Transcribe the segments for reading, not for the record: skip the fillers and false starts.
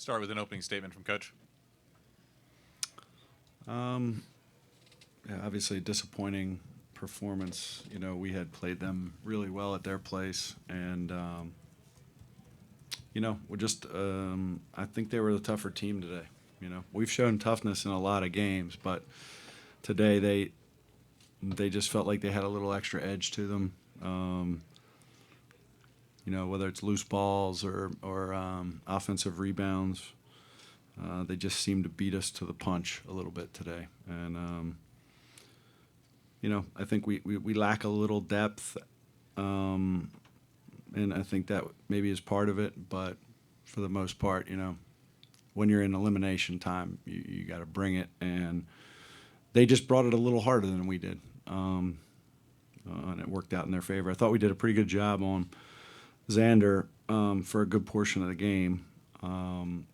Start with an opening statement from Coach. Yeah, obviously a disappointing performance. You know, we had played them really well at their place, and you know, we're just. I think they were the tougher team today. You know, we've shown toughness in a lot of games, but today they just felt like they had a little extra edge to them. You know, whether it's loose balls or offensive rebounds, they just seemed to beat us to the punch a little bit today, and. You know, I think we lack a little depth, and I think that maybe is part of it. But for the most part, you know, when you're in elimination time, you got to bring it, and they just brought it a little harder than we did, and it worked out in their favor. I thought we did a pretty good job on Xander for a good portion of the game,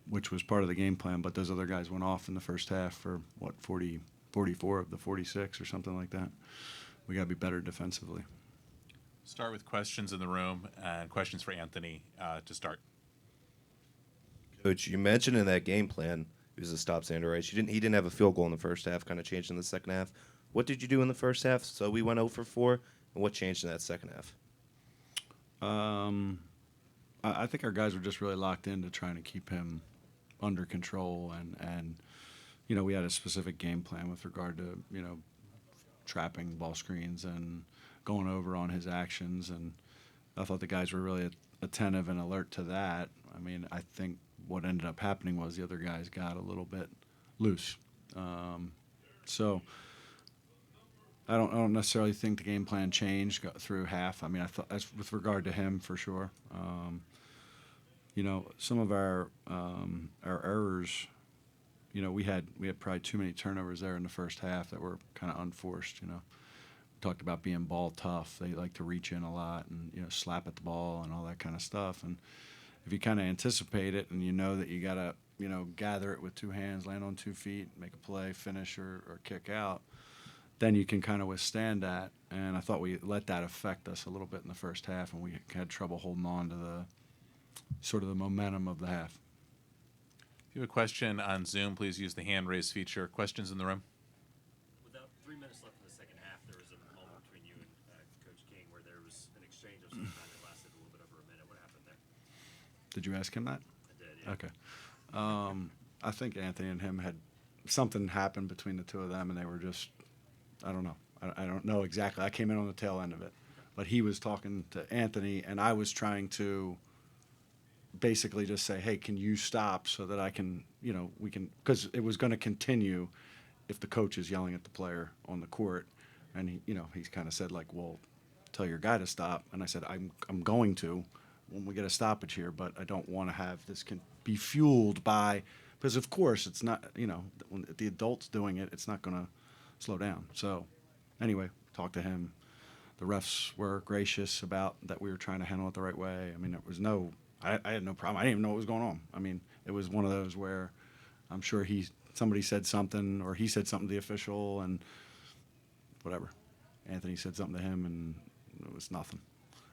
which was part of the game plan. But those other guys went off in the first half for, 44 of the 46 or something like that. We got to be better defensively. Start with questions in the room and questions for Anthony to start. Coach, you mentioned in that game plan it was to stop Xander Rice. He didn't have a field goal in the first half, kind of changed in the second half. What did you do in the first half? So we went 0 for 4, and what changed in that second half? I think our guys were just really locked into trying to keep him under control, and you know, we had a specific game plan with regard to, you know, trapping ball screens and going over on his actions, and I thought the guys were really attentive and alert to that. I mean, I think what ended up happening was the other guys got a little bit loose. So I don't necessarily think the game plan changed through half. I mean, I thought that's with regard to him for sure. You know, some of our errors. You know, we had probably too many turnovers there in the first half that were kind of unforced. You know, we talked about being ball tough. They like to reach in a lot and, you know, slap at the ball and all that kind of stuff. And if you kind of anticipate it and you know that you got to, you know, gather it with two hands, land on 2 feet, make a play, finish or kick out, then you can kind of withstand that. And I thought we let that affect us a little bit in the first half, and we had trouble holding on to the sort of the momentum of the half. If you have a question on Zoom, please use the hand raise feature. Questions in the room? With about 3 minutes left in the second half, there was a moment between you and Coach King where there was an exchange of some kind that lasted a little bit over a minute. What happened there? Did you ask him that? I did, yeah. Okay. I think Anthony and him had something happened between the two of them, and they were just, I don't know. I don't know exactly. I came in on the tail end of it. But he was talking to Anthony, and I was trying to basically just say, hey, can you stop so that I can, you know, we can, because it was going to continue if the coach is yelling at the player on the court. And he, you know, he's kind of said like, well, tell your guy to stop. And I said, I'm going to when we get a stoppage here, but I don't want to have this can be fueled by, because of course it's not, you know, when the adult's doing it, it's not going to slow down. So anyway, talked to him. The refs were gracious about that we were trying to handle it the right way. I mean, there was no, I had no problem. I didn't even know what was going on. I mean, it was one of those where I'm sure somebody said something, or he said something to the official, and whatever. Anthony said something to him, and it was nothing.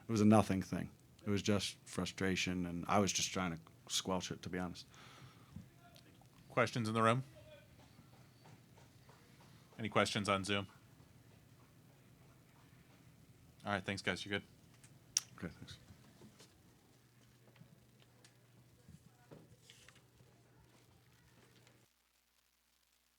It was a nothing thing. It was just frustration, and I was just trying to squelch it, to be honest. Questions in the room? Any questions on Zoom? All right, thanks, guys. You good? Okay, thanks.